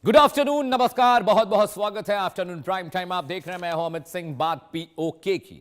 Good afternoon, नमस्कार, बहुत बहुत स्वागत है आफ्टरनून प्राइम टाइम। आप देख रहे हैं, मैं हूं अमित सिंह। बात पीओके की।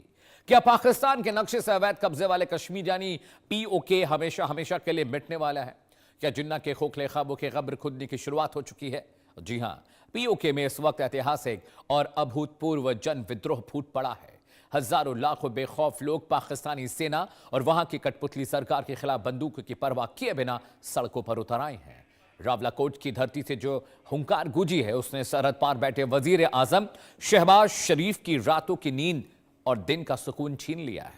क्या पाकिस्तान के नक्शे से अवैध कब्जे वाले कश्मीर यानी पीओके हमेशा हमेशा के लिए मिटने वाला है? क्या जिन्ना के खोखले ख्वाबों के कब्र खुदने की शुरुआत हो चुकी है? जी हां, पीओके में इस वक्त ऐतिहासिक और अभूतपूर्व जन विद्रोह फूट पड़ा है। हजारों लाखों बेखौफ लोग पाकिस्तानी सेना और वहां की कठपुतली सरकार के खिलाफ बंदूक की परवाह किए बिना सड़कों पर उतर आए हैं। रावलाकोट की धरती से जो हुंकार गूंजी है, उसने सरहद पार बैठे वजीर आजम शहबाज शरीफ की रातों की नींद और दिन का सुकून छीन लिया है।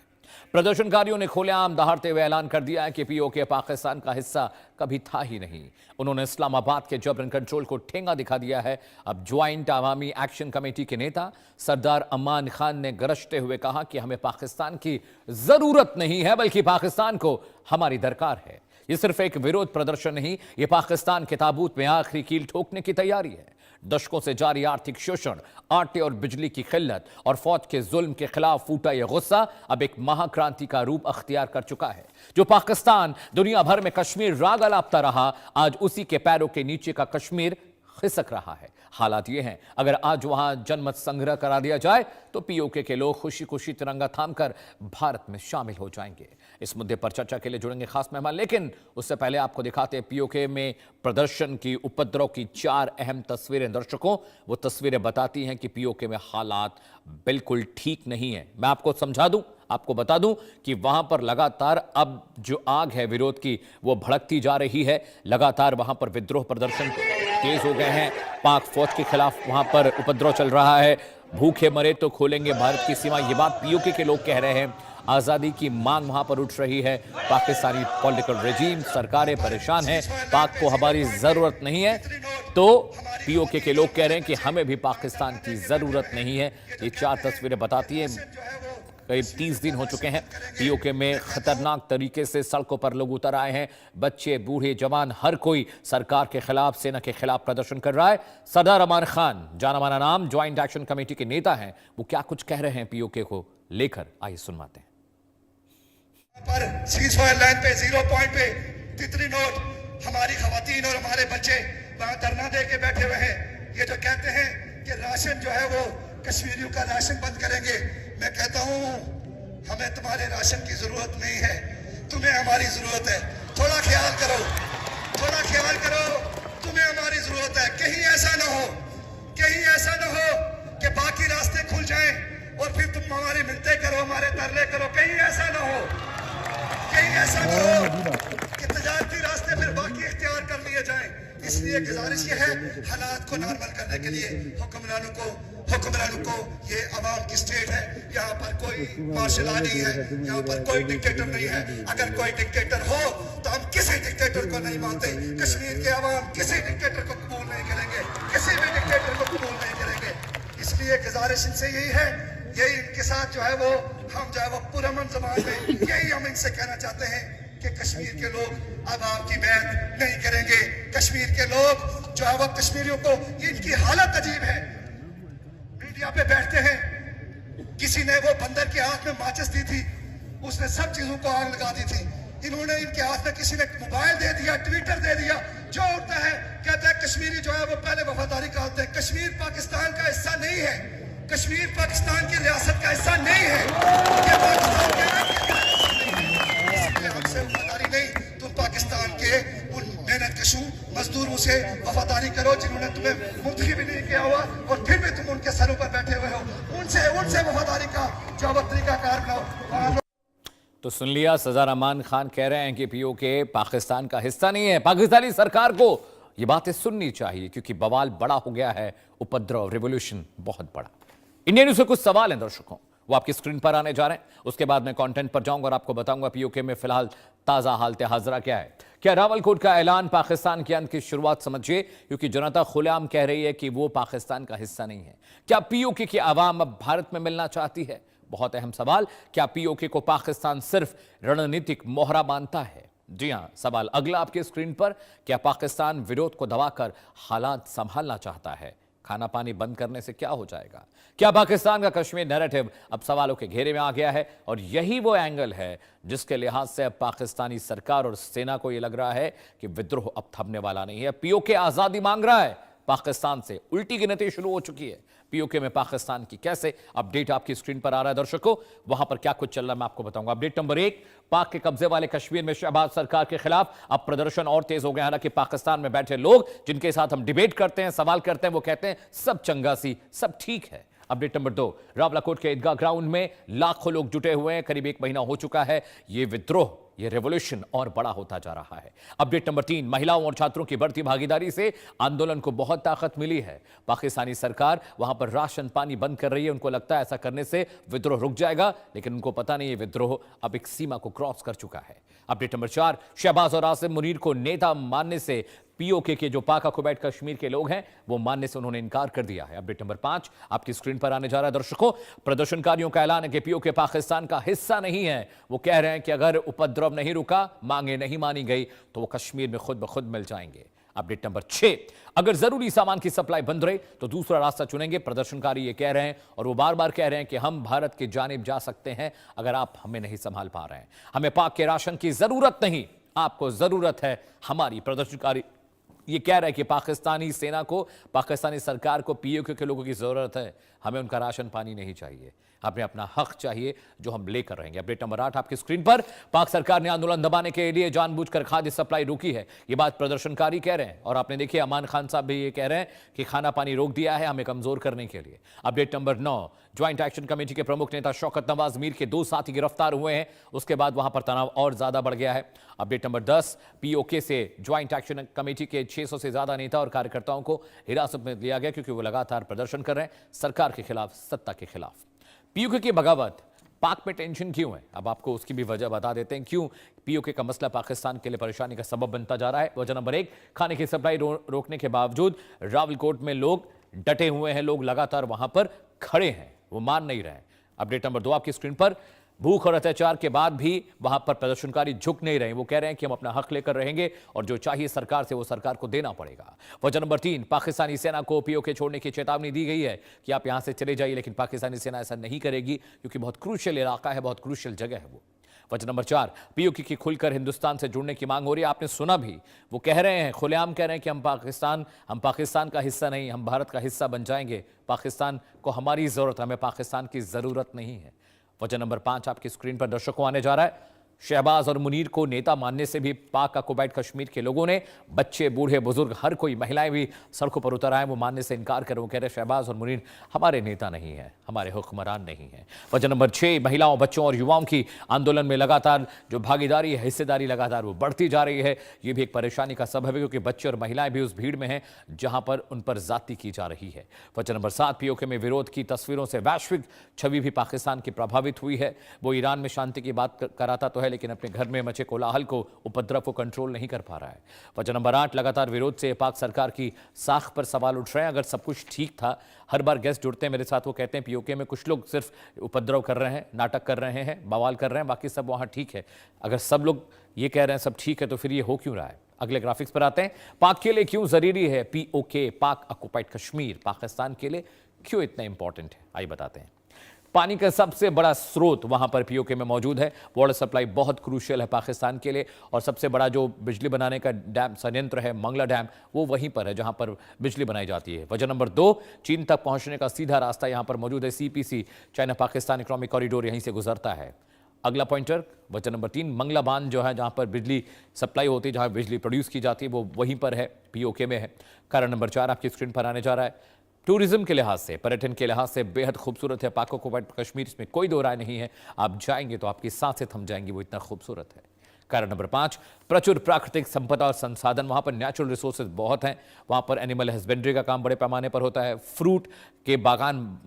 प्रदर्शनकारियों ने खुलेआम दहाड़ते हुए ऐलान कर दिया है कि पीओके पाकिस्तान का हिस्सा कभी था ही नहीं। उन्होंने इस्लामाबाद के जबरन कंट्रोल को ठेंगा दिखा दिया है। अब ज्वाइंट अवामी एक्शन कमेटी के नेता सरदार अमान खान ने गरजते हुए कहा कि हमें पाकिस्तान की जरूरत नहीं है, बल्कि पाकिस्तान को हमारी दरकार है। यह सिर्फ एक विरोध प्रदर्शन नहीं, यह पाकिस्तान के ताबूत में आखिरी कील ठोकने की तैयारी है। दशकों से जारी आर्थिक शोषण, आटे और बिजली की किल्लत और फौज के जुल्म के खिलाफ फूटा यह गुस्सा अब एक महाक्रांति का रूप अख्तियार कर चुका है। जो पाकिस्तान दुनिया भर में कश्मीर राग अलापता रहा, आज उसी के पैरों के नीचे का कश्मीर खिसक रहा है। हालात ये हैं, अगर आज वहां जनमत संग्रह करा दिया जाए तो पीओके के लोग खुशी खुशी तिरंगा थामकर भारत में शामिल हो जाएंगे। इस मुद्दे पर चर्चा के लिए जुड़ेंगे खास मेहमान, लेकिन उससे पहले आपको दिखाते हैं पीओके में प्रदर्शन की, उपद्रव की 4 अहम तस्वीरें। दर्शकों, वो तस्वीरें बताती हैं कि पीओके में हालात बिल्कुल ठीक नहीं है। मैं आपको समझा दूं, आपको बता दूं कि वहां पर लगातार अब जो आग है विरोध की, वो भड़कती जा रही है। लगातार वहां पर विद्रोह प्रदर्शन तेज हो गए हैं। पाक फौज के खिलाफ वहां पर उपद्रव चल रहा है। भूखे मरे तो खोलेंगे भारत की सीमा, ये बात पीओके के लोग कह रहे हैं। आजादी की मांग वहां पर उठ रही है। पाकिस्तानी पॉलिटिकल रेजिम, सरकारें परेशान हैं, पाक को हमारी जरूरत नहीं है। तो पीओके के लोग कह रहे हैं कि हमें भी पाकिस्तान की जरूरत नहीं है। ये 4 तस्वीरें बताती हैं। करीब 30 दिन हो चुके हैं पीओके में खतरनाक तरीके से सड़कों पर लोग उतर आए हैं। बच्चे, बूढ़े, जवान, हर कोई सरकार के खिलाफ, सेना के खिलाफ प्रदर्शन कर रहा है। सरदार अमान खान, जाना माना नाम, ज्वाइंट एक्शन कमेटी के नेता हैं, वो क्या कुछ कह रहे हैं पीओके को लेकर, आइए सुनवाते हैं। पर सीज़फायर लाइन पे 0 पॉइंट पे तितली नोट, हमारी खवातीन और हमारे बच्चे वहां धरना दे के बैठे हुए हैं। ये जो कहते हैं कि राशन जो है वो कश्मीरियों का राशन बंद करेंगे, मैं कहता हूं हमें तुम्हारे राशन की जरूरत नहीं है, तुम्हें हमारी जरूरत है। थोड़ा ख्याल करो, थोड़ा ख्याल करो, तुम्हें हमारी जरूरत है। कहीं ऐसा ना हो, कहीं ऐसा ना हो कि बाकी रास्ते खुल जाएं और फिर तुम हमारी मिन्नतें करो, हमारे तरले करो। कहीं ऐसा ना हो, कहीं ऐसा ना हो कि तजारती रास्ते फिर बाकी इख्तियार कर लिए जाएं। इसलिए गुजारिश ये है, हालात को नॉर्मल करने के लिए हुक्मरानों को ये अवाम की स्टेट है, यहाँ पर कोई मार्शल लॉ नहीं है, यहाँ पर कोई डिक्टेटर नहीं है। अगर कोई डिक्टेटर हो तो हम किसी डिक्टेटर को नहीं मानते। कश्मीर के अवाम किसी डिक्टेटर को कबूल नहीं करेंगे, किसी भी डिक्टेटर को कबूल नहीं करेंगे। इसलिए गुजारिश इनसे यही है, यही इनके साथ जो है वो हम जो है वो पुरअमन ज़बान में यही हम इनसे कहना चाहते हैं कि कश्मीर के लोग अब आपकी बैत नहीं करेंगे। कश्मीर के लोग जो है वो कश्मीरियों को, इनकी हालत अजीब है। मीडिया पे बैठते हैं, किसी ने वो बंदर के हाथ में माचिस दी थी, उसने सब चीजों को आग लगा दी थी। इन्होंने इनके हाथ में किसी ने मोबाइल दे दिया, ट्विटर दे दिया। जो उठता है कहता है कश्मीरी जो है वो पहले वफादारी करते हैं। कश्मीर पाकिस्तान का हिस्सा नहीं है, कश्मीर पाकिस्तान की रियासत का हिस्सा नहीं है। ये पाकिस्तान के हमसे वफादारी नहीं, तुम पाकिस्तान के उन मेहनत कशू मजदूरों से वफादारी करो जिन्होंने तुम्हें मुफ्त भी नहीं किया हुआ और फिर भी तुम उनके सरों पर बैठे हुए हो। उनसे वफादारी का जो तरीका कार बनाओ। तो सुन लिया, सरदार अमान खान कह रहे हैं कि पीओके पाकिस्तान का हिस्सा नहीं है। पाकिस्तानी सरकार को ये बातें सुननी चाहिए, क्योंकि बवाल बड़ा हो गया है, उपद्रव, रिवॉल्यूशन बहुत बड़ा। इंडिया न्यूज से कुछ सवाल हैं दर्शकों, वो आपकी स्क्रीन पर आने जा रहे हैं। उसके बाद मैं कंटेंट पर जाऊंगा और आपको बताऊंगा पीओके में फिलहाल ताजा हालत हाजरा क्या है। क्या रावलकोट का ऐलान पाकिस्तान के अंत की शुरुआत समझिए, क्योंकि जनता खुलेआम कह रही है कि वो पाकिस्तान का हिस्सा नहीं है। क्या पीओके की आवाम अब भारत में मिलना चाहती है? बहुत अहम सवाल। क्या पीओके को पाकिस्तान सिर्फ रणनीतिक मोहरा मानता है? जी हां, सवाल अगला आपके स्क्रीन पर। क्या पाकिस्तान विरोध को दबाकर हालात संभालना चाहता है? खाना पानी बंद करने से क्या हो जाएगा? क्या पाकिस्तान का कश्मीर नैरेटिव अब सवालों के घेरे में आ गया है? और यही वो एंगल है जिसके लिहाज से अब पाकिस्तानी सरकार और सेना को यह लग रहा है कि विद्रोह अब थमने वाला नहीं है। पीओके आजादी मांग रहा है, पाकिस्तान से उल्टी गिनती शुरू हो चुकी है पीओके में पाकिस्तान की। कैसे? अपडेट आपकी स्क्रीन पर आ रहा है दर्शकों, वहां पर क्या कुछ चल रहा है मैं आपको बताऊंगा। अपडेट नंबर 1, पाक के कब्जे वाले कश्मीर में शहबाज सरकार के खिलाफ अब प्रदर्शन और तेज हो गए। हालांकि पाकिस्तान में बैठे लोग जिनके साथ हम डिबेट करते हैं, सवाल करते हैं, वो कहते हैं सब चंगासी, सब ठीक है। अपडेट नंबर 2, रावलाकोट के ईदगाह ग्राउंड में लाखों लोग जुटे हुए हैं। करीब 1 महीना हो चुका है ये विद्रोह, ये रेवोल्यूशन और बड़ा होता जा रहा है। अपडेट नंबर 3, महिलाओं और छात्रों की बढ़ती भागीदारी से आंदोलन को बहुत ताकत मिली है। पाकिस्तानी सरकार वहां पर राशन पानी बंद कर रही है। उनको लगता है ऐसा करने से विद्रोह रुक जाएगा, लेकिन उनको पता नहीं है विद्रोह अब एक सीमा को क्रॉस कर चुका है। अपडेट नंबर 4, शहबाज और आसिम मुनीर को नेता मानने से पीओके के जो पाक ऑक्युपाइड कश्मीर के लोग हैं वो मानने से उन्होंने इनकार कर दिया है। अपडेट नंबर 5 आपकी स्क्रीन पर आने जा रहा है दर्शकों। प्रदर्शनकारियों का ऐलान है कि पीओके पाकिस्तान का हिस्सा नहीं है। वो कह रहे हैं कि अगर उपद्रव नहीं रुका, मांगे नहीं मानी गई, तो वो कश्मीर में खुद ब खुद मिल जाएंगे। अपडेट नंबर 6, अगर जरूरी सामान की सप्लाई बंद रहे तो दूसरा रास्ता चुनेंगे। प्रदर्शनकारी ये कह रहे हैं और वो बार बार कह रहे हैं कि हम भारत की जानिब जा सकते हैं अगर आप हमें नहीं संभाल पा रहे हैं। हमें पाक के राशन की जरूरत नहीं, आपको जरूरत है हमारी। प्रदर्शनकारी ये कह रहा है कि पाकिस्तानी सेना को, पाकिस्तानी सरकार को पीओके के लोगों की जरूरत है, हमें उनका राशन पानी नहीं चाहिए, हमें अपना हक चाहिए जो हम लेकर रहेंगे। अपडेट नंबर 8 आपकी स्क्रीन पर, पाक सरकार ने आंदोलन दबाने के लिए जानबूझकर खाद्य सप्लाई रोकी है, ये बात प्रदर्शनकारी कह रहे हैं। और आपने देखिए अमान खान साहब भी ये कह रहे हैं कि खाना पानी रोक दिया है हमें कमजोर करने के लिए। Update number 9, joint action committee के प्रमुख नेता शौकत नवाज मीर के 2 साथी गिरफ्तार हुए हैं, उसके बाद वहां पर तनाव और ज्यादा बढ़ गया है। अपडेट नंबर 10, पीओके से ज्वाइंट एक्शन कमेटी के 600 से ज्यादा नेता और कार्यकर्ताओं को हिरासत में लिया गया क्योंकि वो लगातार प्रदर्शन कर रहे हैं सरकार के खिलाफ, सत्ता के खिलाफ। पीओके की बगावत, पाक में टेंशन क्यों है, अब आपको उसकी भी वजह बता देते हैं क्यों पीओके का मसला पाकिस्तान के लिए परेशानी का सबब बनता जा रहा है। वजह नंबर 1, खाने की सप्लाई रोकने के बावजूद रावलकोट में लोग डटे हुए हैं, लोग लगातार वहां पर खड़े हैं, वो मान नहीं रहे। अपडेट नंबर 2 आपकी स्क्रीन पर, भूख और अत्याचार के बाद भी वहां पर प्रदर्शनकारी झुक नहीं रहे, वो कह रहे हैं कि हम अपना हक लेकर रहेंगे और जो चाहिए सरकार से वो सरकार को देना पड़ेगा। वजह नंबर 3, पाकिस्तानी सेना को पीओके छोड़ने की चेतावनी दी गई है कि आप यहां से चले जाइए, लेकिन पाकिस्तानी सेना ऐसा नहीं करेगी क्योंकि बहुत क्रूशियल इलाका है, बहुत क्रूशियल जगह है वो। वजह नंबर 4, पीओके की खुलकर हिंदुस्तान से जुड़ने की मांग हो रही है। आपने सुना भी, वो कह रहे हैं, खुलेआम कह रहे हैं कि हम पाकिस्तान का हिस्सा नहीं, हम भारत का हिस्सा बन जाएंगे। पाकिस्तान को हमारी जरूरत, हमें पाकिस्तान की जरूरत नहीं है। वजह नंबर 5 आपकी स्क्रीन पर दर्शकों आने जा रहा है। शहबाज और मुनीर को नेता मानने से भी पाक ऑक्युपाइड कश्मीर के लोगों ने, बच्चे बूढ़े बुजुर्ग हर कोई, महिलाएं भी सड़कों पर उतर आए, वो मानने से इनकार कर, वो कह रहे शहबाज और मुनीर हमारे नेता नहीं है, हमारे हुक्मरान नहीं है। वजह नंबर 6, महिलाओं, बच्चों और युवाओं की आंदोलन में लगातार जो भागीदारी है, हिस्सेदारी लगातार वो बढ़ती जा रही है। ये भी एक परेशानी का सबब है क्योंकि बच्चे और महिलाएं भी उस भीड़ में हैं जहां पर उन पर जाति की जा रही है। वजह नंबर 7, पीओके में विरोध की तस्वीरों से वैश्विक छवि भी पाकिस्तान की प्रभावित हुई है। वो ईरान में शांति की बात कराता तो है, लेकिन अपने घर में मचे कोलाहल को, उपद्रव को कंट्रोल नहीं कर पा रहा है। वजह नंबर 8, लगातार विरोध से पाक सरकार की साख पर सवाल उठ रहे हैं। अगर सब कुछ ठीक था, हर बार गेस्ट जुड़ते हैं मेरे साथ, वो कहते हैं पीओके में कुछ लोग सिर्फ उपद्रव कर रहे हैं, नाटक कर रहे हैं, बवाल कर रहे हैं, बाकी सब वहां ठीक है। अगर सब लोग ये कह रहे हैं सब ठीक है तो फिर ये हो क्यों रहा है? अगले ग्राफिक्स पर आते हैं। पाक के लिए क्यों जरूरी है पीओके, पाक ऑक्युपाइड कश्मीर पाकिस्तान के लिए क्यों इतना इंपॉर्टेंट है, आइए बताते हैं। पानी का सबसे बड़ा स्रोत वहां पर पीओके में मौजूद है। वाटर सप्लाई बहुत क्रूशियल है पाकिस्तान के लिए और सबसे बड़ा जो बिजली बनाने का डैम संयंत्र है, मंगला डैम, वो वहीं पर है जहां पर बिजली बनाई जाती है। वजह नंबर 2, चीन तक पहुंचने का सीधा रास्ता यहां पर मौजूद है। CPC, China Pakistan economic corridor यहीं से गुजरता है। अगला पॉइंटर, वजह नंबर 3, मंगला बांध जो है जहां पर बिजली सप्लाई होती है, जहां बिजली प्रोड्यूस की जाती है, वो वहीं पर है, पीओके में है। कारण नंबर 4 आपकी स्क्रीन पर आने जा रहा है। टूरिज्म के लिहाज से, पर्यटन के लिहाज से बेहद खूबसूरत है पाक ऑक्युपाइड कश्मीर, इसमें कोई दो राय नहीं है। आप जाएंगे तो आपकी सांसें थम जाएंगी, वो इतना खूबसूरत है। कारण नंबर 5, प्रचुर प्राकृतिक संपदा और संसाधन, वहां पर नेचुरल रिसोर्सेज बहुत हैं। वहां पर एनिमल हस्बेंड्री का काम बड़े पैमाने पर होता है, फ्रूट के बाग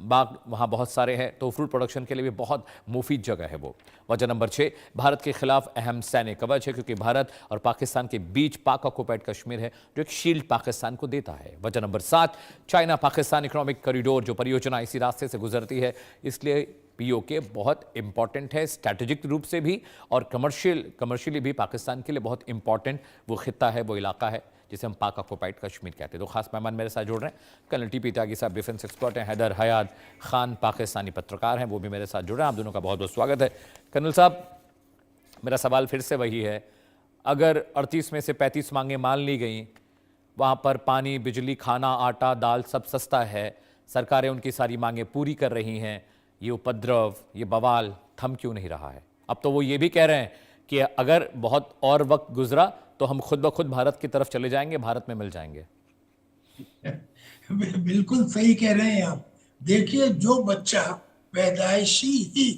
वहां बहुत सारे हैं, तो फ्रूट प्रोडक्शन के लिए भी बहुत मुफीद जगह है वो। वजह नंबर 6, भारत के खिलाफ अहम सैन्य कवच है क्योंकि भारत और पाकिस्तान के बीच पाक ऑक्युपाइड कश्मीर है जो एक शील्ड पाकिस्तान को देता है। वजह number 7, China Pakistan economic corridor जो परियोजना इसी रास्ते से गुजरती है, इसलिए पीओके बहुत इंपॉर्टेंट है स्ट्रैटेजिक रूप से भी और कमर्शियली भी पाकिस्तान के लिए बहुत इंपॉर्टेंट वो खित्ता है, वो इलाका है जिसे हम पाक ऑक्युपाइड कश्मीर कहते हैं। तो खास मेहमान मेरे साथ जुड़ रहे हैं, कर्नल टीपी त्यागी साहब डिफेंस एक्सपर्ट हैं, हैदर हयात खान पाकिस्तानी पत्रकार हैं, वो भी मेरे साथ जुड़ रहे हैं। आप दोनों का बहुत बहुत स्वागत है। कर्नल साहब, मेरा सवाल फिर से वही है, अगर 38 में से 35 मांगें मान ली गई वहाँ पर पानी, बिजली, खाना, आटा, दाल सब सस्ता है। सरकारें उनकी सारी मांगें पूरी कर रही हैं। ये उपद्रव, ये बवाल थम क्यों नहीं रहा है? अब तो वो ये भी कह रहे हैं कि अगर बहुत और वक्त गुजरा तो हम खुद ब खुद भारत की तरफ चले जाएंगे, भारत में मिल जाएंगे। बिल्कुल सही कह रहे हैं आप। देखिए, जो बच्चा पैदाइशी ही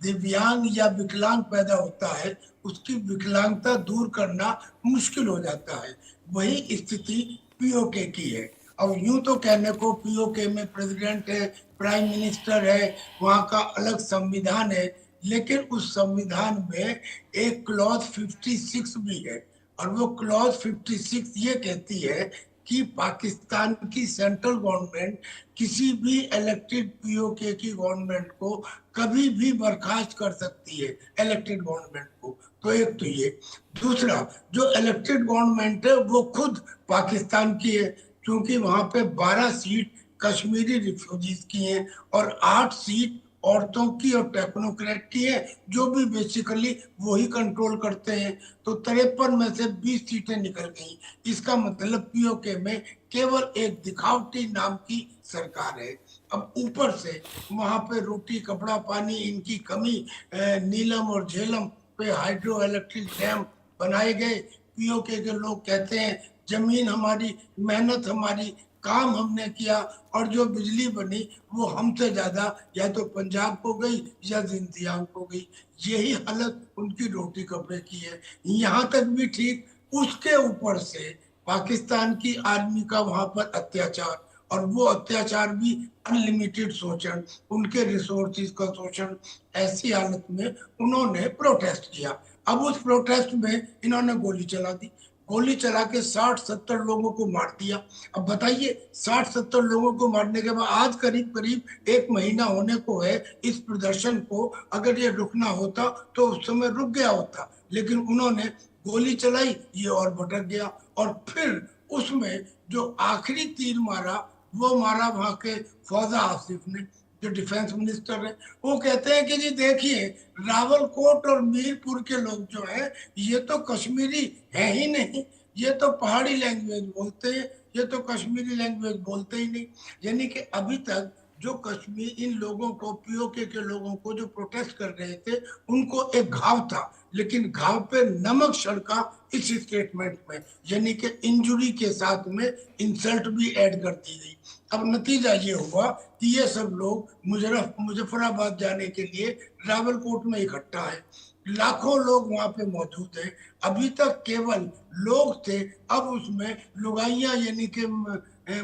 दिव्यांग या विकलांग पैदा होता है, उसकी विकलांगता दूर करना मुश्किल हो जाता है। वही स्थिति पीओके की है। अब यूं तो कहने को पीओके में प्रेसिडेंट है, प्राइम मिनिस्टर है, वहां का अलग संविधान है, लेकिन उस संविधान में एक क्लॉज 56 भी है। और वो क्लॉज 56 ये कहती है कि पाकिस्तान की सेंट्रल गवर्नमेंट किसी भी इलेक्टेड पीओके की गवर्नमेंट को कभी भी बर्खास्त कर सकती है, इलेक्टेड गवर्नमेंट को। तो एक तो ये। दूसरा, जो इलेक्टेड गवर्नमेंट है वो खुद पाकिस्तान की है, क्योंकि वहां पे 12 सीट कश्मीरी रिफ्यूजीज की हैं और 8 सीट औरतों की और टेक्नोक्रेट की है, जो भी बेसिकली वही कंट्रोल करते हैं। तो 53 में से 20 सीटें निकल गई। इसका मतलब पीओके में केवल एक दिखावटी नाम की सरकार है। अब ऊपर से वहां पे रोटी, कपड़ा, पानी, इनकी कमी, नीलम और झेलम पे हाइड्रो इलेक्ट्रिक डैम बनाए गए। पीओके के लोग कहते हैं जमीन हमारी, मेहनत हमारी, काम हमने किया, और जो बिजली बनी वो हमसे ज्यादा या तो पंजाब को गई या जिंजियांग को गई। यही हालत उनकी रोटी कपड़े की है। यहाँ तक भी ठीक, उसके ऊपर से पाकिस्तान की आर्मी का वहां पर अत्याचार, और वो अत्याचार भी अनलिमिटेड शोषण, उनके रिसोर्सेज का शोषण। ऐसी हालत में उन्होंने प्रोटेस्ट किया। अब उस प्रोटेस्ट में इन्होंने गोली चला दी। गोली चला के 60-70 लोगों को मार दिया। अब बताइए, 60-70 लोगों को मारने के बाद आज करीब करीब 1 महीना होने को है इस प्रदर्शन को। अगर ये रुकना होता तो उस समय रुक गया होता, लेकिन उन्होंने गोली चलाई, ये और भटक गया। और फिर उसमें जो आखिरी तीर मारा वो मारा वहां के फौजा आसिफ ने, जो डिफेंस मिनिस्टर है। वो कहते हैं कि जी देखिए, रावलकोट और मीरपुर के लोग जो हैं ये तो कश्मीरी है ही नहीं, ये तो पहाड़ी लैंग्वेज बोलते हैं, ये तो कश्मीरी लैंग्वेज बोलते ही नहीं। यानी कि अभी तक जो कश्मीर, इन लोगों को, पीओके के लोगों को जो प्रोटेस्ट कर रहे थे, उनको एक घाव था, लेकिन घाव पे नमक छिड़का इस स्टेटमेंट में, यानी कि इंजुरी के साथ में इंसल्ट भी ऐड कर दी गई। अब नतीजा ये हुआ कि ये सब लोग मुजफ्फराबाद जाने के लिए रावलकोट में इकट्ठा है। लाखों लोग वहां पे मौजूद हैं। अभी तक केवल लोग थे, अब उसमें लुगाइयां यानी कि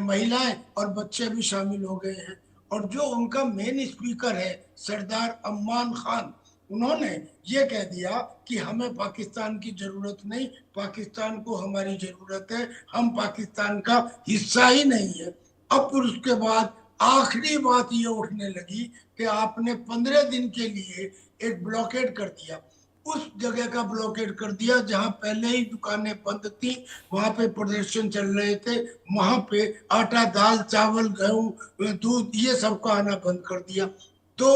महिलाएं और बच्चे भी शामिल हो गए हैं। और जो उनका मेन स्पीकर है सरदार अम्मान खान, उन्होंने ये कह दिया कि हमें पाकिस्तान की जरूरत नहीं, पाकिस्तान को हमारी जरूरत है, हम पाकिस्तान का हिस्सा ही नहीं है। अब फिर उसके बाद आखिरी बात ये उठने लगी कि आपने 15 दिन के लिए एक ब्लॉकेड कर दिया। उस जगह का ब्लॉकेड कर दिया जहां पहले ही दुकानें बंद थी, वहां पे प्रदर्शन चल रहे थे, वहां पे आटा, दाल, चावल, गेहूं, दूध, ये सब का आना बंद कर दिया। तो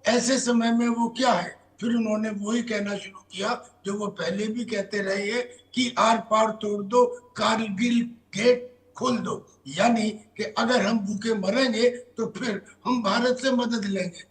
ऐसे समय में वो क्या है, फिर उन्होंने वही कहना शुरू किया जो वो पहले भी कहते रहे हैं कि आर पार तोड़ दो, कारगिल गेट खोल दो। यानी कि अगर हम भूखे मरेंगे तो फिर हम भारत से मदद लेंगे।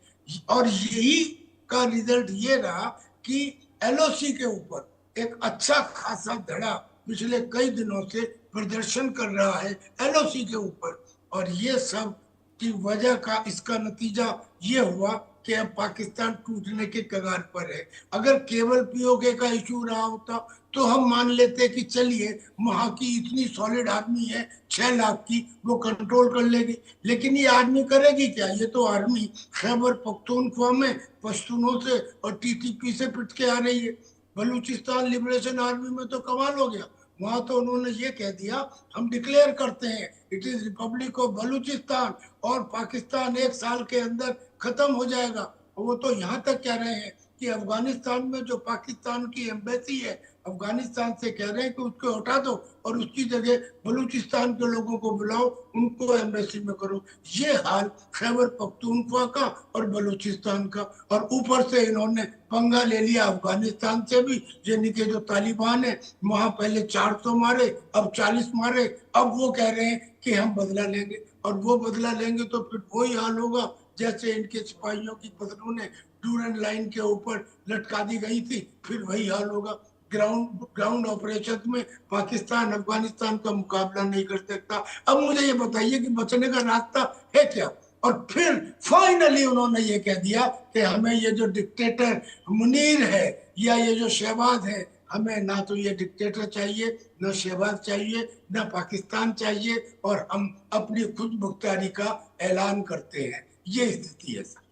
और यही का रिजल्ट ये रहा कि एलओसी के ऊपर एक अच्छा खासा धड़ा पिछले कई दिनों से प्रदर्शन कर रहा है एलओसी के ऊपर। और ये सब की वजह का, इसका नतीजा ये हुआ कि अब पाकिस्तान टूटने के कगार पर है। अगर केवल पीओके का इशू रहा होता तो हम मान लेते कि चलिए वहां की इतनी सॉलिड आर्मी है 6 लाख की, वो कंट्रोल कर लेगी। लेकिन ये आर्मी करेगी क्या? ये तो आर्मी खैबर पख्तूनख्वा में पश्तूनों से और टीटीपी से पिट के आ रही है। बलूचिस्तान लिबरेशन आर्मी में तो कमाल हो गया, वहां तो उन्होंने ये कह दिया हम डिक्लेयर करते हैं it is Republic of Balochistan, और पाकिस्तान 1 साल के अंदर खत्म हो जाएगा। वो तो यहाँ तक कह रहे हैं कि अफगानिस्तान में जो पाकिस्तान की एम्बेसी है अफगानिस्तान से कह रहे हैं कि उसको हटा दो और उसकी जगह बलूचिस्तान के लोगों को बुलाओ, उनको एम्बेसी में करो। ये हाल खैबर पख्तूनख्वा का और बलूचिस्तान का, और ऊपर से इन्होंने पंगा ले लिया अफगानिस्तान से भी। यानी कि जो तालिबान है वहां पहले 400 मारे, अब 40 मारे, अब वो कह रहे हैं कि हम बदला लेंगे, और वो बदला लेंगे तो फिर वही हाल होगा जैसे इनके सिपाहियों की पतलूनें डूरन लाइन के ऊपर लटका दी गई थी, फिर वही हाल होगा। ग्राउंड ऑपरेशन में पाकिस्तान अफगानिस्तान का मुकाबला नहीं कर सकता। अब मुझे ये बताइए कि बचने का रास्ता है क्या? और फिर फाइनली उन्होंने ये कह दिया कि हमें ये जो डिक्टेटर मुनीर है या ये जो शहबाज है, हमें ना तो ये डिक्टेटर चाहिए, ना शहबाज चाहिए, ना पाकिस्तान चाहिए, और हम अपनी खुद मुख्तारी का ऐलान करते हैं। ये स्थिति है सर।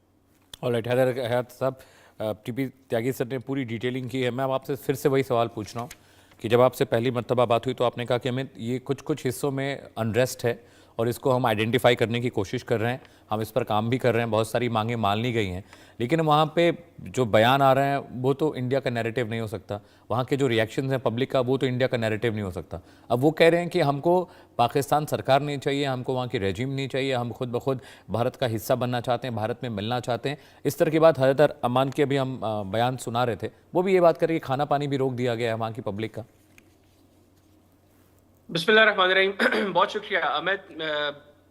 ऑलराइट, हैदर हयात साहब, टीपी त्यागी सर ने पूरी डिटेलिंग की है। मैं अब आपसे फिर से वही सवाल पूछ रहा हूँ कि जब आपसे पहली मर्तबा बात हुई तो आपने कहा कि हमें ये कुछ हिस्सों में अनरेस्ट है और इसको हम आइडेंटिफाई करने की कोशिश कर रहे हैं, हम इस पर काम भी कर रहे हैं, बहुत सारी मांगें मान ली गई हैं, लेकिन वहाँ पे जो बयान आ रहे हैं वो तो इंडिया का नैरेटिव नहीं हो सकता, वहाँ के जो रिएक्शंस हैं पब्लिक का वो तो इंडिया का नैरेटिव नहीं हो सकता। अब वो कह रहे हैं कि हमको पाकिस्तान सरकार नहीं चाहिए, हमको वहाँ की रेजिम नहीं चाहिए, हम खुद ब खुद भारत का हिस्सा बनना चाहते हैं, भारत में मिलना चाहते हैं। इस तरह की बात हैदर अमान की अभी हम बयान सुना रहे थे, वो भी ये बात कर रही है खाना पानी भी रोक दिया गया है वहाँ की पब्लिक का। बिस्मिल्लाहिर्रहमानिर्रहीम। बहुत शुक्रिया अमित।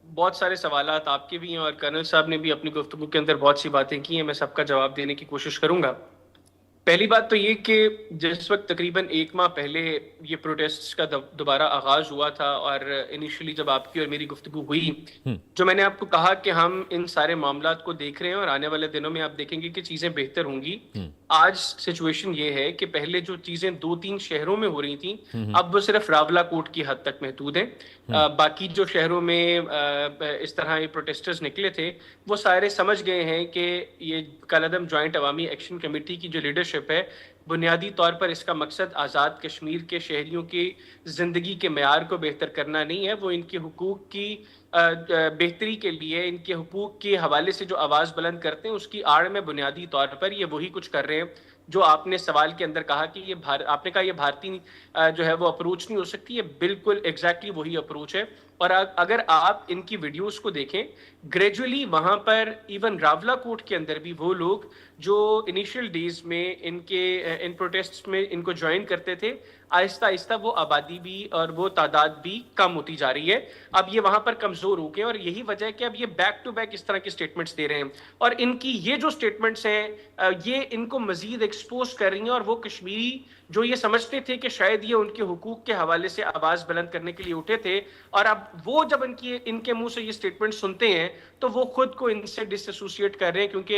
बहुत सारे सवालात आपके भी हैं और कर्नल साहब ने भी अपनी गुफ्तगू के अंदर बहुत सी बातें की हैं, मैं सबका जवाब देने की कोशिश करूंगा। पहली बात तो ये कि जिस वक्त तकरीबन 1 माह पहले ये प्रोटेस्ट का दोबारा आगाज हुआ था और इनिशियली जब आपकी और मेरी गुफ्तगू हुई, जो मैंने आपको कहा कि हम इन सारे मामलात को देख रहे हैं और आने वाले दिनों में आप देखेंगे कि चीजें बेहतर होंगी। आज सिचुएशन ये है कि पहले जो चीजें 2-3 शहरों में हो रही थी, अब वो सिर्फ रावलाकोट की हद तक महदूद है। बाकी जो शहरों में इस तरह ये प्रोटेस्टर्स निकले थे वो सारे समझ गए हैं कि ये कलअदम जॉइंट अवामी एक्शन कमेटी की जो लीडरशिप है, बुनियादी तौर पर इसका मकसद आज़ाद कश्मीर के शहरियों की ज़िंदगी के मेयार को बेहतर करना नहीं है, वो इनके हुकूक की बेहतरी के लिए, इनके हुकूक के हवाले से जो आवाज़ बुलंद करते हैं उसकी आड़ में बुनियादी तौर पर ये वही कुछ कर रहे हैं जो आपने सवाल के अंदर कहा कि ये आपने कहा ये भारतीय जो है वो अप्रोच नहीं हो सकती, ये बिल्कुल एग्जैक्टली वही अप्रोच है। और अगर आप इनकी वीडियोस को देखें, ग्रेजुअली वहां पर इवन रावलाकोट के अंदर भी वो लोग जो इनिशियल डेज में इन प्रोटेस्ट्स में इनको ज्वाइन करते थे, आहिस्ता आहिस्ता वो आबादी भी और वो तादाद भी कम होती जा रही है। अब ये वहां पर कमजोर हो गए और यही वजह है कि अब ये बैक टू बैक इस तरह के स्टेटमेंट्स दे रहे हैं और इनकी ये जो स्टेटमेंट्स हैं ये इनको मजीद एक्सपोज कर रही हैं। और वो कश्मीरी जो ये समझते थे कि शायद ये उनके हुकूक के हवाले से आवाज बुलंद करने के लिए उठे थे, और अब वो जब इनके मुंह से ये स्टेटमेंट सुनते हैं तो वो खुद को इनसे डिसएसोसिएट कर रहे हैं, क्योंकि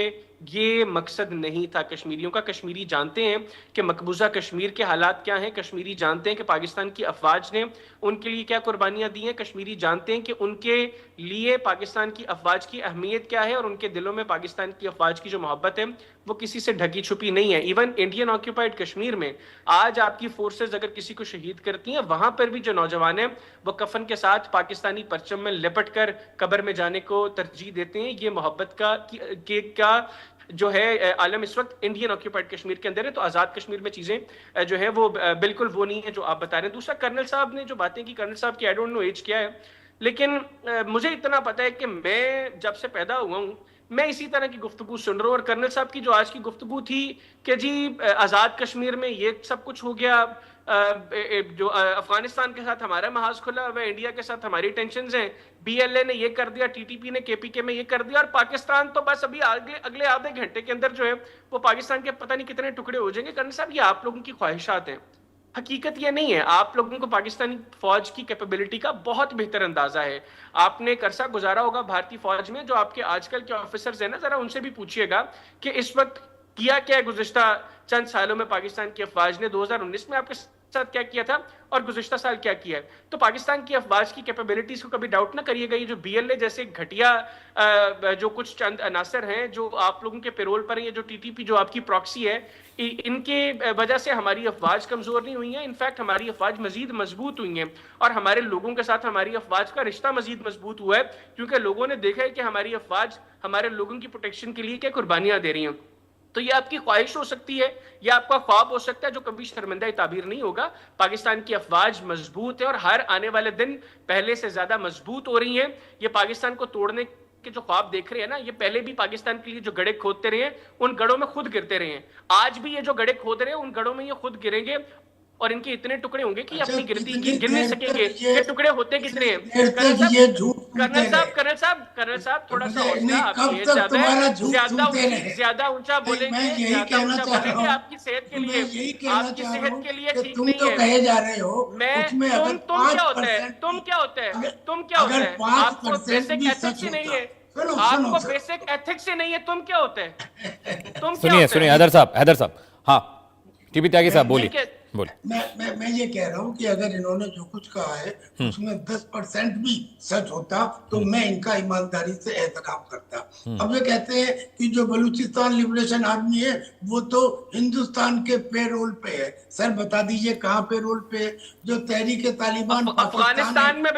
ये मकसद नहीं था कश्मीरियों का। कश्मीरी जानते हैं कि मकबूजा कश्मीर के हालात क्या हैं, कश्मीरी जानते हैं कि पाकिस्तान की अफवाज ने उनके लिए क्या कुर्बानियां दी हैं, कश्मीरी जानते हैं कि उनके लिए पाकिस्तान की अफवाज की अहमियत क्या है और उनके दिलों में पाकिस्तान की अफवाज की जो मोहब्बत है वो किसी से ढकी छुपी नहीं है। इवन इंडियन ऑक्यूपाइड कश्मीर में आज आपकी फोर्सेज अगर किसी को शहीद करती हैं, वहां पर भी जो नौजवान हैं वो कफन के साथ पाकिस्तानी परचम में लिपट कर कब्र में जाने को तरजीह देते हैं। ये मोहब्बत का जो है आलम इस वक्त इंडियन ऑक्यूपाइड कश्मीर के अंदर है। तो आजाद कश्मीर में चीजें जो है वो बिल्कुल वो नहीं है जो आप बता रहे हैं। दूसरा, कर्नल साहब ने जो बातें की, कर्नल साहब की आई डोंट नो एज क्या है, लेकिन मुझे इतना पता है कि मैं जब से पैदा हुआ हूं मैं इसी तरह की गुफ्तगू सुन रहा हूँ। और कर्नल साहब की जो आज की गुफ्तगू थी कि जी आजाद कश्मीर में ये सब कुछ हो गया, जो अफगानिस्तान के साथ हमारा महाज खुला हुआ, इंडिया के साथ हमारी टेंशंस हैं, बीएलए ने ये कर दिया, टीटीपी ने केपीके में ये कर दिया, और पाकिस्तान तो बस अभी अगले आधे घंटे के अंदर जो है वो पाकिस्तान के पता नहीं कितने टुकड़े हो जाएंगे। कर्नल साहब, ये आप लोगों की ख्वाहिशात हैं, हकीकत ये नहीं है। आप लोगों को पाकिस्तानी फौज की कैपेबिलिटी का बहुत बेहतर अंदाजा है। आपने एक अरसा गुजारा होगा भारतीय फौज में, जो आपके आजकल के ऑफिसर्स हैं ना, जरा उनसे भी पूछिएगा कि इस वक्त किया क्या है गुज़िश्ता चंद सालों में पाकिस्तान की अफवाज ने, 2019 में आपके साथ क्या किया था और गुज़िश्ता साल क्या किया है। तो पाकिस्तान की अफवाज की कैपेबिलिटीज को कभी डाउट ना करिएगा। ये जो बीएलए जैसे घटिया जो कुछ चंद अनासर हैं जो आप लोगों के पेरोल पर है, ये जो टीटीपी जो आपकी प्रॉक्सी है, इनके वजह से हमारी अफवाज कमजोर नहीं हुई है, इनफैक्ट हमारी अफवाज मजीद मजबूत हुई हैं और हमारे लोगों के साथ हमारी अफवाज का रिश्ता मजीद मजबूत हुआ है, क्योंकि लोगों ने देखा है कि हमारी अफवाज हमारे लोगों की प्रोटेक्शन के लिए क्या कुर्बानियां दे रही हैं। तो ये आपकी ख्वाहिश हो सकती है, ये आपका ख्वाब हो सकता है जो कभी शर्मिंदा ताबीर नहीं होगा। पाकिस्तान की अफवाज मजबूत है और हर आने वाले दिन पहले से ज्यादा मजबूत हो रही हैं। ये पाकिस्तान को तोड़ने के जो ख्वाब देख रहे हैं ना, ये पहले भी पाकिस्तान के लिए जो गड्ढे खोदते रहे हैं, उन गड्ढों में खुद गिरते रहे हैं। आज भी ये जो गड्ढे खोद रहे हैं, उन गड्ढों में ये खुद गिरेंगे और इनके इतने टुकड़े होंगे कि अपनी गिरती गिर नहीं सकेंगे। ये टुकड़े होते कितने हैं? कर्नल साहब थोड़ा सा हौसला, आप ज्यादा ऊंचा बोलेंगे, आपकी सेहत के लिए ठीक नहीं है। कहे जा रहे हो तुम क्या होता है? आपको बेसिक एथिक्स ही नहीं है, आपको बेसिक एथिक्स ही नहीं है, तुम क्या होता है? सुनिए हैदर साहब, हाँ टीपी त्यागी साहब बोलिए। मैं ये कह रहा हूँ कि अगर इन्होंने जो कुछ कहा है उसमें 10% भी सच होता तो मैं इनका ईमानदारी से एहतराम करता। अब ये कहते हैं कि जो बलूचिस्तान लिबरेशन आर्मी है वो तो हिंदुस्तान के पेरोल पे है। सर बता दीजिए कहाँ पेरोल पे है? जो तहरीक तालिबान अफगानिस्तान में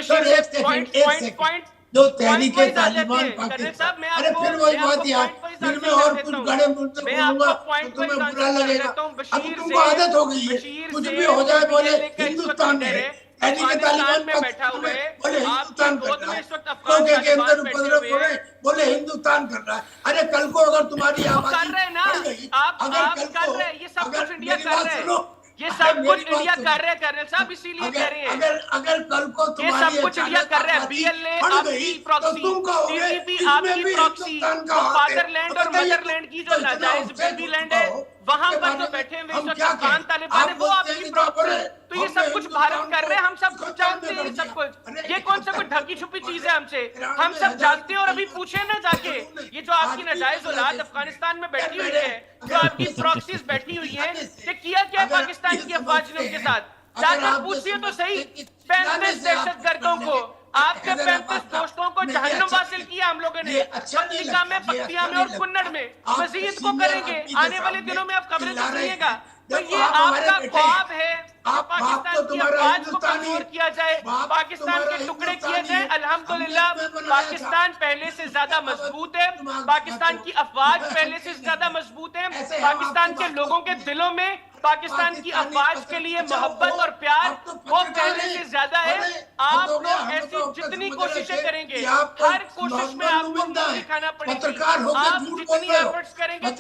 जो तहरीक तालिबान पाकिस्तान, अरे फिर वही बात यार, फिर मैं और कुछ गड़े मुद्दे बोलूंगा तो तुम्हें बुरा लगेगा। अब तुमको आदत हो गई है, कुछ भी हो जाए बोले हिंदुस्तान में है, तहरीक तालिबान में बैठा हुआ है बोले हिंदुस्तान कर रहा है, लोगों के अंदर उपद्रव हो रहे बोले हिंदुस्तान कर रहा है। अरे कल को अगर तुम्हारी आबादी बढ़ गई, अगर इंडिया कर रहे हैं, ये सब कुछ इंडिया कर रहे हैं कर्नल साहब, इसीलिए कह रहे हैं। अगर कल को ये सब कुछ इंडिया कर रहे हैं। बीएलए आपकी प्रॉक्सी, टीटीपी आपकी प्रॉक्सी, फादरलैंड और मदरलैंड की जो नाजायज बेबी लैंड है वहां पर जो बैठे हुए अफगान तालिबान है वो आपकी प्रॉक्सी। तो ये सब कुछ भारत कर रहे हैं, हम सब जानते हैं। ये सब कुछ, ये कौन सा कुछ ढकी छुपी चीज है हमसे? हम सब जानते हैं। और अभी पूछे ना जाके, ये जो आपकी नाजायज औलाद अफगानिस्तान में बैठी हुई है, जो आपकी प्रॉक्सीज बैठी हुई है, ये किया क्या पाकिस्तान की अफवाज ने उनके साथ? जाकर पूछिए तो सही। 35 दहशतगर्दों को, आपके 35 दोस्तों को जहन्नम वासिल किया हम लोगों ने, पत्रिका में, पक्तिया में और कुन्नड़ में। मजीद को करेंगे आने वाले दिनों में, आप खबरें तो सुनिएगा। तो ये आपका ख्वाब है पाकिस्तान की अफवाज को कमजोर किया जाए, पाकिस्तान के टुकड़े किए जाए। अल्हम्दुलिल्लाह पाकिस्तान पहले से ज्यादा मजबूत है, पाकिस्तान की अफवाज पहले से ज्यादा मजबूत है, पाकिस्तान के लोगों के दिलों में पाकिस्तान की अफवाज के लिए मोहब्बत और प्यार वो पहले से ज्यादा है। आप लोग ऐसी जितनी कोशिशें करेंगे, हर कोशिश में आपको मुंह दिखाना पड़ेगी। आप जितनी एफर्ट्स करेंगे,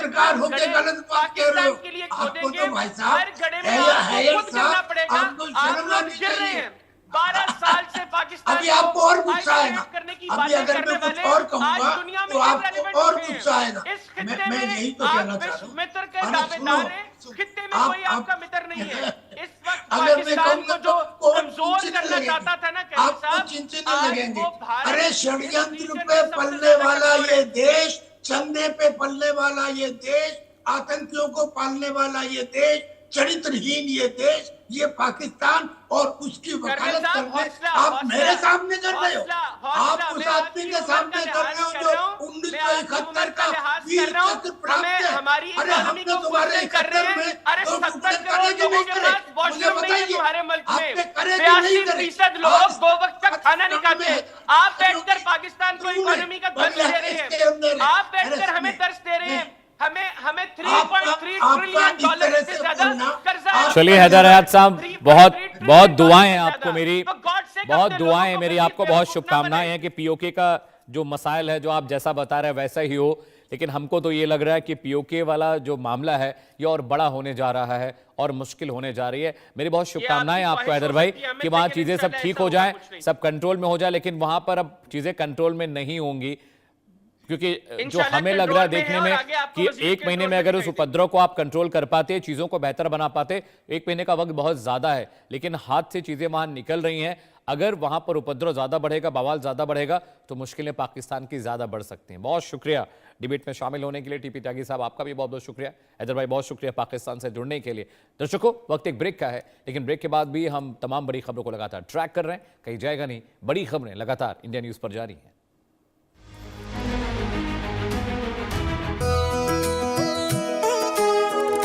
पाकिस्तान के लिए खोदेंगे, हर गड्ढे में आपको खुद गिरना पड़ेगा। आप लोग गिर रहे हैं। 12 साल से पाकिस्तान अभी आपको और गुस्सा आएगा, करने की अभी बातें अगर करने मैं कुछ वाले और कहूंगा आज दुनिया में तो आपको और गुस्सा आएगा। इस खित्ते मैं यही तो में कहना आप चाह रहा विश्व हूँ। मित्र के अरे दावेदार हैं, खित्ते में कोई आपका मित्र नहीं है। इस वक्त अगर मैं पाकिस्तान को जो कहूंगा कमजोर करना चाहता था ना कर्नल आपको साहब, चिंचने आज लगेंगे। वो भारत अरे इस षड्यंत्र रीजन पे में सबसे पलने ज्यादा वाला कमजोर ये है। देश, चंदे पे पलने वाला ये देश, आतंकियों को पालने वाला ये देश, चरित्रहीन ये देश, ये पाकिस्तान और उसकी वकालत करने आप मेरे सामने कर रहे हो। आप उस आदमी के सामने कर रहे हो जो 1971 का वीर चक्र प्राप्त है। हमारी अरे हमने तुम्हारे 71 में अरे 70 करोड़ करे कि लोगों नहीं के करे? पास वॉशरूम नहीं है तुम्हारे मुल्क में। आपने करे कि नहीं करे? 82% लोग 2 वक्त तक खाना नहीं खाते। आप बैठकर पाकिस्तान को इकोनॉमी का दर्ज दे रहे हैं, आप बैठकर हमें दर्ज दे रहे हैं। हमें 3.3 ट्रिलियन डॉलर से ज्यादा कर्जा। चलिए हैदर हयात साहब, बहुत दुआएं हैं आपको मेरी, बहुत दुआएं हैं मेरी आपको, बहुत शुभकामनाएं हैं कि पीओके का जो मसाइल है, जो आप जैसा बता रहे हैं वैसा ही हो। लेकिन हमको तो ये लग रहा है कि पीओके वाला जो मामला है ये और बड़ा होने जा रहा है और मुश्किल होने जा रही है। मेरी बहुत शुभकामनाएं आपको हैदर भाई कि वहां चीजें सब ठीक हो जाएं, सब कंट्रोल में हो जाए। लेकिन वहां पर अब चीजें कंट्रोल में नहीं होंगी, क्योंकि जो हमें लग रहा है देखने में कि 1 महीने में अगर उस उपद्रव को आप कंट्रोल कर पाते, चीजों को बेहतर बना पाते, 1 महीने का वक्त बहुत ज्यादा है, लेकिन हाथ से चीजें वहां निकल रही हैं। अगर वहां पर उपद्रव ज्यादा बढ़ेगा, बवाल ज्यादा बढ़ेगा, तो मुश्किलें पाकिस्तान की ज्यादा बढ़ सकती हैं। बहुत शुक्रिया डिबेट में शामिल होने के लिए टीपी त्यागी साहब, आपका भी बहुत बहुत शुक्रिया। हैदर भाई बहुत शुक्रिया पाकिस्तान से जुड़ने के लिए। दर्शकों, वक्त एक ब्रेक का है, लेकिन ब्रेक के बाद भी हम तमाम बड़ी खबरों को लगातार ट्रैक कर रहे हैं, कहीं जाएगा नहीं। बड़ी खबरें लगातार इंडिया न्यूज पर जारी हैं।